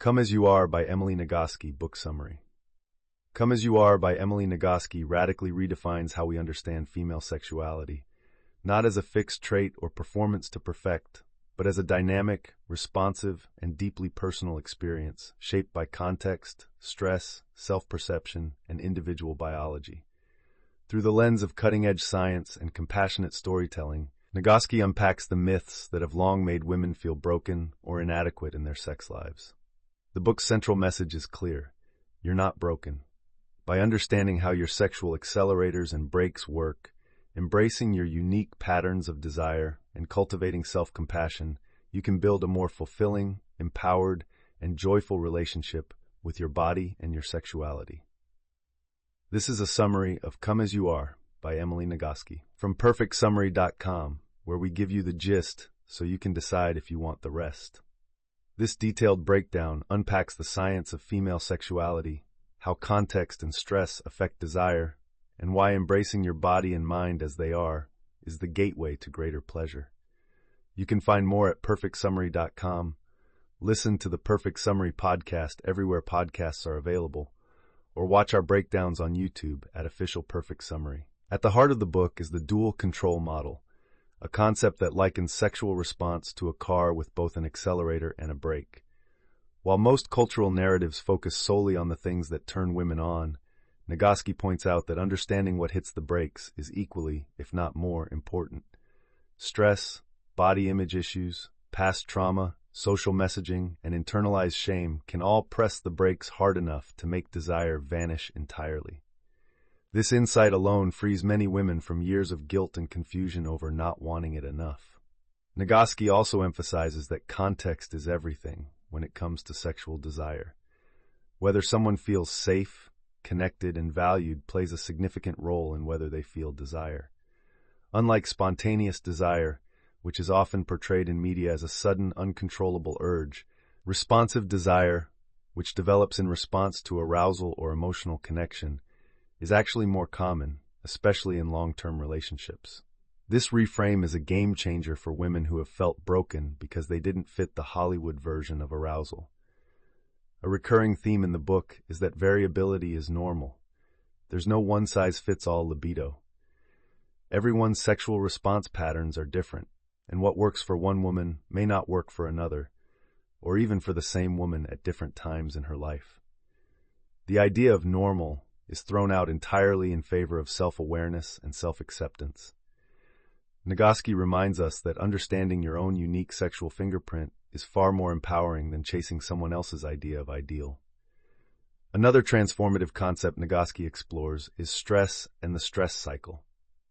Come As You Are by Emily Nagoski, book summary. Come As You Are by Emily Nagoski radically redefines how we understand female sexuality, not as a fixed trait or performance to perfect, but as a dynamic, responsive, and deeply personal experience shaped by context, stress, self-perception, and individual biology. Through the lens of cutting-edge science and compassionate storytelling, Nagoski unpacks the myths that have long made women feel broken or inadequate in their sex lives. The book's central message is clear: you're not broken. By understanding how your sexual accelerators and brakes work, embracing your unique patterns of desire, and cultivating self-compassion, you can build a more fulfilling, empowered, and joyful relationship with your body and your sexuality. This is a summary of Come As You Are by Emily Nagoski from perfectsummary.com, where we give you the gist so you can decide if you want the rest. This detailed breakdown unpacks the science of female sexuality, how context and stress affect desire, and why embracing your body and mind as they are is the gateway to greater pleasure. You can find more at perfectsummary.com, listen to the Perfect Summary podcast everywhere podcasts are available, or watch our breakdowns on YouTube at Official Perfect Summary. At the heart of the book is the dual control model, a concept that likens sexual response to a car with both an accelerator and a brake. While most cultural narratives focus solely on the things that turn women on, Nagoski points out that understanding what hits the brakes is equally, if not more, important. Stress, body image issues, past trauma, social messaging, and internalized shame can all press the brakes hard enough to make desire vanish entirely. This insight alone frees many women from years of guilt and confusion over not wanting it enough. Nagoski also emphasizes that context is everything when it comes to sexual desire. Whether someone feels safe, connected, and valued plays a significant role in whether they feel desire. Unlike spontaneous desire, which is often portrayed in media as a sudden, uncontrollable urge, responsive desire, which develops in response to arousal or emotional connection, is actually more common, especially in long-term relationships. This reframe is a game changer for women who have felt broken because they didn't fit the Hollywood version of arousal. A recurring theme in the book is that variability is normal. There's no one-size-fits-all libido. Everyone's sexual response patterns are different, and what works for one woman may not work for another, or even for the same woman at different times in her life. The idea of normal is thrown out entirely in favor of self-awareness and self-acceptance. Nagoski reminds us that understanding your own unique sexual fingerprint is far more empowering than chasing someone else's idea of ideal. Another transformative concept Nagoski explores is stress and the stress cycle.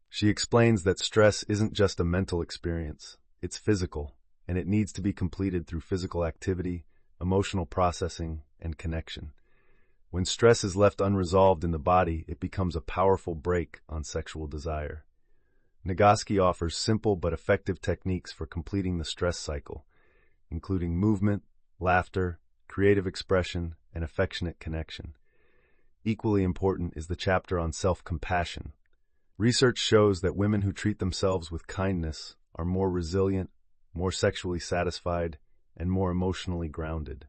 She explains that stress isn't just a mental experience, it's physical, and it needs to be completed through physical activity, emotional processing, and connection. When stress is left unresolved in the body, it becomes a powerful brake on sexual desire. Nagoski offers simple but effective techniques for completing the stress cycle, including movement, laughter, creative expression, and affectionate connection. Equally important is the chapter on self-compassion. Research shows that women who treat themselves with kindness are more resilient, more sexually satisfied, and more emotionally grounded.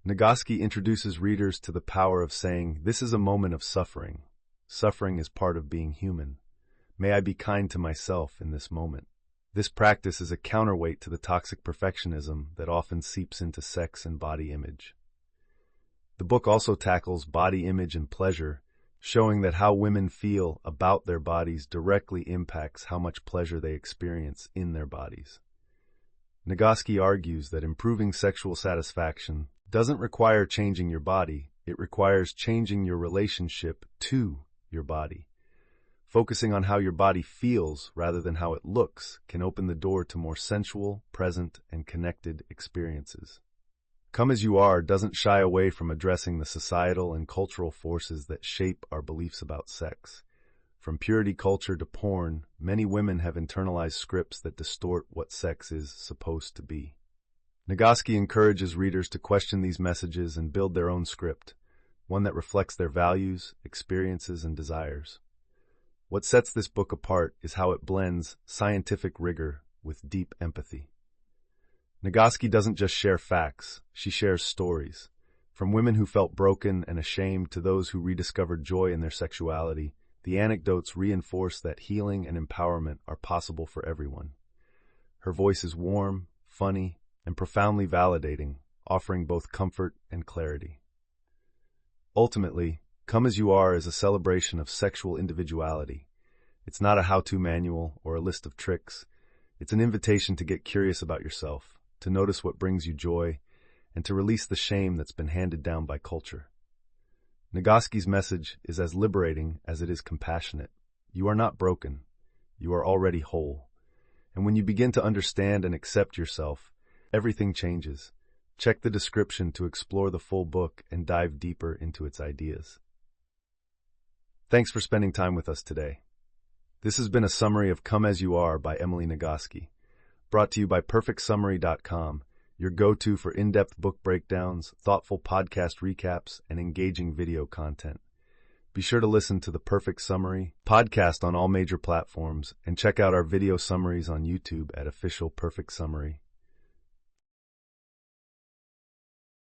Nagoski introduces readers to the power of saying, "This is a moment of suffering. Suffering is part of being human. May I be kind to myself in this moment." This practice is a counterweight to the toxic perfectionism that often seeps into sex and body image. The book also tackles body image and pleasure, showing that how women feel about their bodies directly impacts how much pleasure they experience in their bodies. Nagoski argues that improving sexual satisfaction doesn't require changing your body, it requires changing your relationship to your body. Focusing on how your body feels rather than how it looks can open the door to more sensual, present, and connected experiences. Come As You Are doesn't shy away from addressing the societal and cultural forces that shape our beliefs about sex. From purity culture to porn, many women have internalized scripts that distort what sex is supposed to be. Nagoski encourages readers to question these messages and build their own script, one that reflects their values, experiences, and desires. What sets this book apart is how it blends scientific rigor with deep empathy. Nagoski doesn't just share facts, she shares stories. From women who felt broken and ashamed to those who rediscovered joy in their sexuality, the anecdotes reinforce that healing and empowerment are possible for everyone. Her voice is warm, funny, and profoundly validating, offering both comfort and clarity. Ultimately, Come As You Are is a celebration of sexual individuality. It's not a how-to manual or a list of tricks. It's an invitation to get curious about yourself, to notice what brings you joy, and to release the shame that's been handed down by culture. Nagoski's message is as liberating as it is compassionate. You are not broken. You are already whole. And when you begin to understand and accept yourself, everything changes. Check the description to explore the full book and dive deeper into its ideas. Thanks for spending time with us today. This has been a summary of Come As You Are by Emily Nagoski, brought to you by PerfectSummary.com, your go-to for in-depth book breakdowns, thoughtful podcast recaps, and engaging video content. Be sure to listen to the Perfect Summary podcast on all major platforms and check out our video summaries on YouTube at Official Perfect Summary.